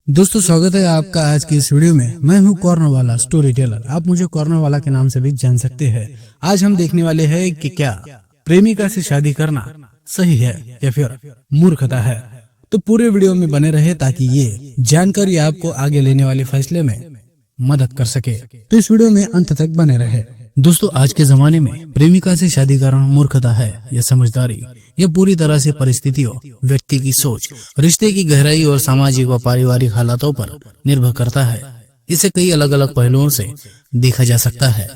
दोस्तों, स्वागत है आपका आज की इस वीडियो में। मैं हूं कॉर्नर वाला स्टोरी टेलर। आप मुझे कॉर्नर वाला के नाम से भी जान सकते हैं। आज हम देखने वाले हैं कि क्या प्रेमिका से शादी करना सही है या फिर मूर्खता है। तो पूरे वीडियो में बने रहे ताकि ये जानकारी आपको आगे लेने वाले फैसले में मदद कर सके। तो इस वीडियो में अंत तक बने रहे। दोस्तों, आज के जमाने में प्रेमिका से शादी करना मूर्खता है या समझदारी, यह पूरी तरह से परिस्थितियों, व्यक्ति की सोच, रिश्ते की गहराई और सामाजिक व पारिवारिक हालातों पर निर्भर करता है। इसे कई अलग अलग पहलुओं से देखा जा सकता है।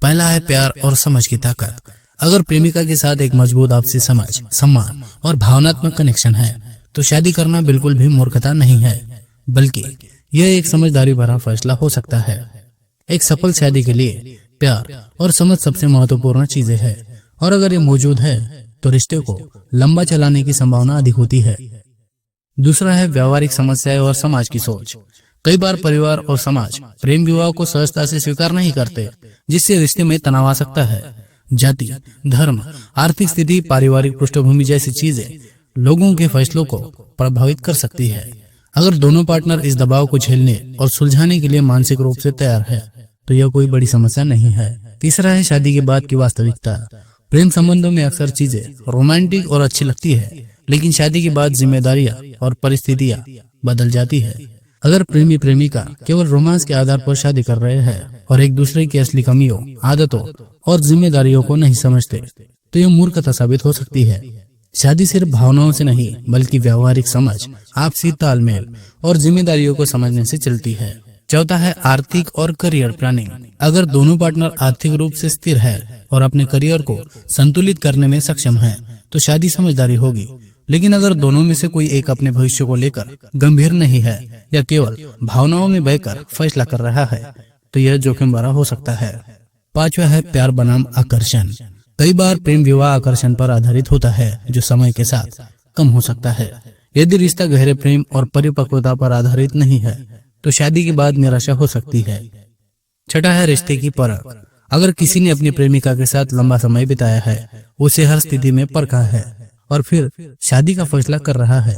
पहला है प्यार और समझ की ताकत। अगर प्रेमिका के साथ एक मजबूत आपसी समझ, सम्मान और भावनात्मक कनेक्शन है तो शादी करना बिल्कुल भी मूर्खता नहीं है, बल्कि यह एक समझदारी भरा फैसला हो सकता है। एक सफल शादी के लिए प्यार और समझ सबसे महत्वपूर्ण चीजें हैं, और अगर ये मौजूद है तो रिश्ते को लंबा चलाने की संभावना अधिक होती है। दूसरा है व्यवहारिक समस्याएं और समाज की सोच। कई बार परिवार और समाज प्रेम विवाह को सहजता से स्वीकार नहीं करते, जिससे रिश्ते में तनाव आ सकता है। जाति, धर्म, आर्थिक स्थिति, पारिवारिक पृष्ठभूमि जैसी चीजें लोगों के फैसलों को प्रभावित कर सकती है। अगर दोनों पार्टनर इस दबाव को झेलने और सुलझाने के लिए मानसिक रूप से तैयार है तो यह कोई बड़ी समस्या नहीं है। तीसरा है शादी के बाद की वास्तविकता। प्रेम संबंधों में अक्सर चीजें रोमांटिक और अच्छी लगती है, लेकिन शादी के बाद जिम्मेदारियां और परिस्थितियां बदल जाती है। अगर प्रेमी प्रेमिका केवल रोमांस के आधार पर शादी कर रहे हैं और एक दूसरे की असली कमियों, आदतों और जिम्मेदारियों को नहीं समझते तो यह मूर्खता साबित हो सकती है। शादी सिर्फ भावनाओं से नहीं, बल्कि व्यवहारिक समझ, आपसी तालमेल और जिम्मेदारियों को समझने से चलती है। चौथा है आर्थिक और करियर प्लानिंग। अगर दोनों पार्टनर आर्थिक रूप से स्थिर है और अपने करियर को संतुलित करने में सक्षम है तो शादी समझदारी होगी। लेकिन अगर दोनों में से कोई एक अपने भविष्य को लेकर गंभीर नहीं है या केवल भावनाओं में बहकर फैसला कर रहा है तो यह जोखिम भरा हो सकता है। पांचवा है प्यार बनाम आकर्षण। कई बार प्रेम विवाह आकर्षण पर आधारित होता है, जो समय के साथ कम हो सकता है। यदि रिश्ता गहरे प्रेम और परिपक्वता पर आधारित नहीं है तो शादी के बाद निराशा हो सकती है। छठा है रिश्ते की परख। अगर किसी ने अपनी प्रेमिका के साथ लंबा समय बिताया है, उसे हर स्थिति में परखा है और फिर शादी का फैसला कर रहा है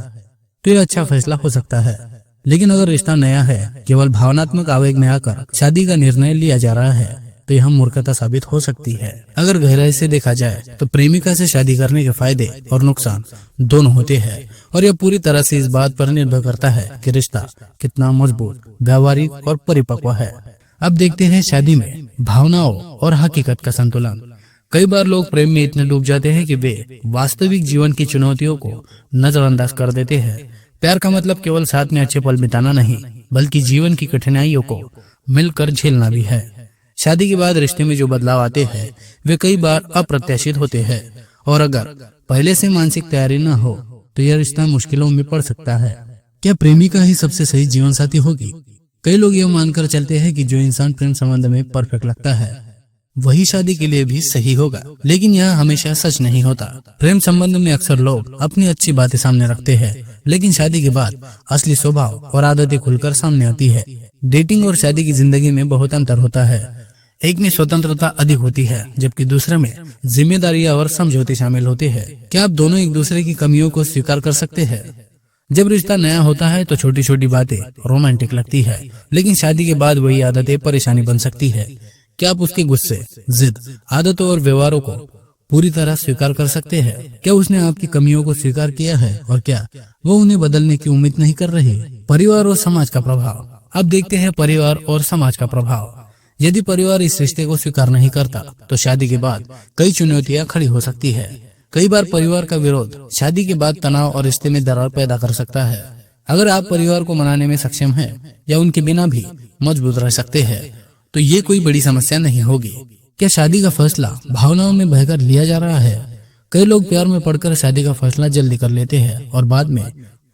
तो यह अच्छा फैसला हो सकता है। लेकिन अगर रिश्ता नया है, केवल भावनात्मक आवेग में आकर शादी का निर्णय लिया जा रहा है तो यह मूर्खता साबित हो सकती है। अगर गहराई से देखा जाए तो प्रेमिका से शादी करने के फायदे और नुकसान दोनों होते हैं, और यह पूरी तरह से इस बात पर निर्भर करता है कि रिश्ता कितना मजबूत, व्यावहारिक और परिपक्व है। अब देखते हैं शादी में भावनाओं और हकीकत का संतुलन। कई बार लोग प्रेम में इतने डूब जाते हैं कि वे वास्तविक जीवन की चुनौतियों को नजरअंदाज कर देते हैं। प्यार का मतलब केवल साथ में अच्छे पल बिताना नहीं, बल्कि जीवन की कठिनाइयों को मिलकर झेलना भी है। शादी के बाद रिश्ते में जो बदलाव आते हैं वे कई बार अप्रत्याशित होते हैं, और अगर पहले से मानसिक तैयारी न हो तो यह रिश्ता मुश्किलों में पड़ सकता है। क्या प्रेमिका ही सबसे सही जीवन साथी होगी? कई लोग यह मानकर चलते हैं कि जो इंसान प्रेम संबंध में परफेक्ट लगता है वही शादी के लिए भी सही होगा, लेकिन यह हमेशा सच नहीं होता। प्रेम संबंध में अक्सर लोग अपनी अच्छी बातें सामने रखते हैं, लेकिन शादी के बाद असली स्वभाव और आदतें खुलकर सामने आती है। डेटिंग और शादी की जिंदगी में बहुत अंतर होता है। एक में स्वतंत्रता अधिक होती है, जबकि दूसरे में जिम्मेदारियां और समझौते शामिल होते हैं। क्या आप दोनों एक दूसरे की कमियों को स्वीकार कर सकते हैं? जब रिश्ता नया होता है तो छोटी छोटी बातें रोमांटिक लगती है, लेकिन शादी के बाद वही आदतें परेशानी बन सकती है। क्या आप उसके गुस्से, जिद, आदतों और व्यवहारों को पूरी तरह स्वीकार कर सकते हैं? क्या उसने आपकी कमियों को स्वीकार किया है, और क्या वो उन्हें बदलने की उम्मीद नहीं कर रही? परिवार और समाज का प्रभाव। अब देखते हैं परिवार और समाज का प्रभाव। यदि परिवार इस रिश्ते को स्वीकार नहीं करता तो शादी के बाद कई चुनौतियां खड़ी हो सकती है। कई बार परिवार का विरोध शादी के बाद तनाव और रिश्ते में दरार पैदा कर सकता है। अगर आप परिवार को मनाने में सक्षम हैं या उनके बिना भी मजबूत रह सकते हैं तो ये कोई बड़ी समस्या नहीं होगी। क्या शादी का फैसला भावनाओं में बहकर लिया जा रहा है? कई लोग प्यार में पड़कर शादी का फैसला जल्दी कर लेते हैं और बाद में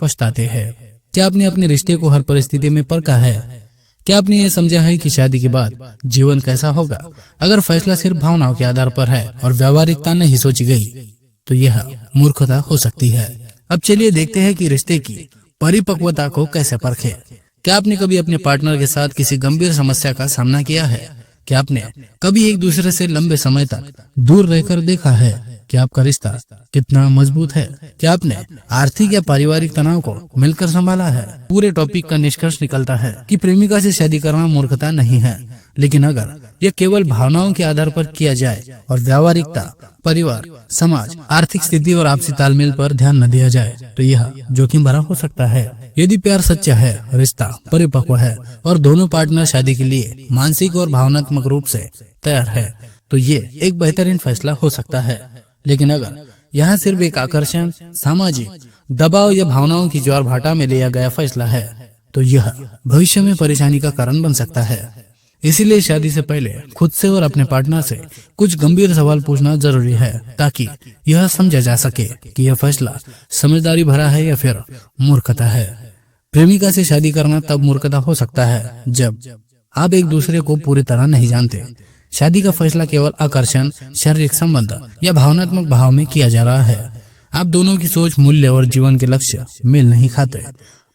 पछताते हैं। क्या आपने अपने रिश्ते को हर परिस्थिति में परखा है? क्या आपने ये समझा है कि शादी के बाद जीवन कैसा होगा? अगर फैसला सिर्फ भावनाओं के आधार पर है और व्यावहारिकता नहीं सोची गई तो यह मूर्खता हो सकती है। अब चलिए देखते हैं कि रिश्ते की परिपक्वता को कैसे परखें। क्या आपने कभी अपने पार्टनर के साथ किसी गंभीर समस्या का सामना किया है? क्या आपने कभी एक दूसरे से लंबे समय तक दूर रहकर देखा है? कि आपका रिश्ता कितना मजबूत है, क्या आपने आर्थिक या पारिवारिक तनाव को मिलकर संभाला है। पूरे टॉपिक का निष्कर्ष निकलता है कि प्रेमिका से शादी करना मूर्खता नहीं है, लेकिन अगर यह केवल भावनाओं के आधार पर किया जाए और व्यावहारिकता, परिवार, समाज, आर्थिक स्थिति और आपसी तालमेल पर ध्यान न दिया जाए तो यह जोखिम भरा हो सकता है। यदि प्यार सच्चा है, रिश्ता परिपक्व है और दोनों पार्टनर शादी के लिए मानसिक और भावनात्मक रूप से तैयार है तो ये एक बेहतरीन फैसला हो सकता है। लेकिन अगर यहाँ सिर्फ एक आकर्षण, सामाजिक दबाव या भावनाओं की ज्वार भाटा में लिया गया फैसला है तो यह भविष्य में परेशानी का कारण बन सकता है। इसीलिए शादी से पहले खुद से और अपने पार्टनर से कुछ गंभीर सवाल पूछना जरूरी है, ताकि यह समझा जा सके कि यह फैसला समझदारी भरा है या फिर मूर्खता है। प्रेमिका से शादी करना तब मूर्खता हो सकता है जब आप एक दूसरे को पूरी तरह नहीं जानते। शादी का फैसला केवल आकर्षण, शारीरिक संबंध या भावनात्मक भाव में किया जा रहा है। आप दोनों की सोच, मूल्य और जीवन के लक्ष्य मेल नहीं खाते।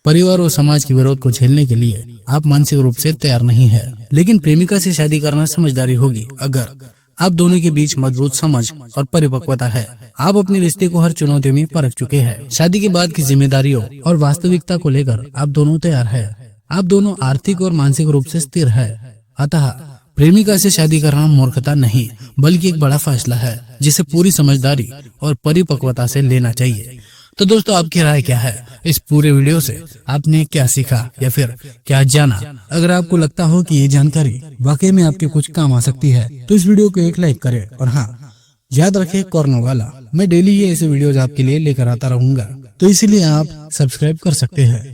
परिवार और समाज के विरोध को झेलने के लिए आप मानसिक रूप से तैयार नहीं है। लेकिन प्रेमिका से शादी करना समझदारी होगी अगर आप दोनों के बीच मजबूत समझ और परिपक्वता है। आप अपने रिश्ते को हर चुनौती में परख चुके हैं। शादी के बाद की जिम्मेदारियों और वास्तविकता को लेकर आप दोनों तैयार है। आप दोनों आर्थिक और मानसिक रूप से स्थिर है। अतः प्रेमिका से शादी करना मूर्खता नहीं, बल्कि एक बड़ा फैसला है जिसे पूरी समझदारी और परिपक्वता से लेना चाहिए। तो दोस्तों, आपकी राय क्या है इस पूरे वीडियो से? आपने क्या सीखा या फिर क्या जाना? अगर आपको लगता हो कि ये जानकारी वाकई में आपके कुछ काम आ सकती है तो इस वीडियो को एक लाइक करें। और हाँ, याद रखें, कॉर्नर वाला मैं डेली ये ऐसे वीडियोज आपके लिए लेकर आता रहूंगा, तो इसीलिए आप सब्सक्राइब कर सकते हैं।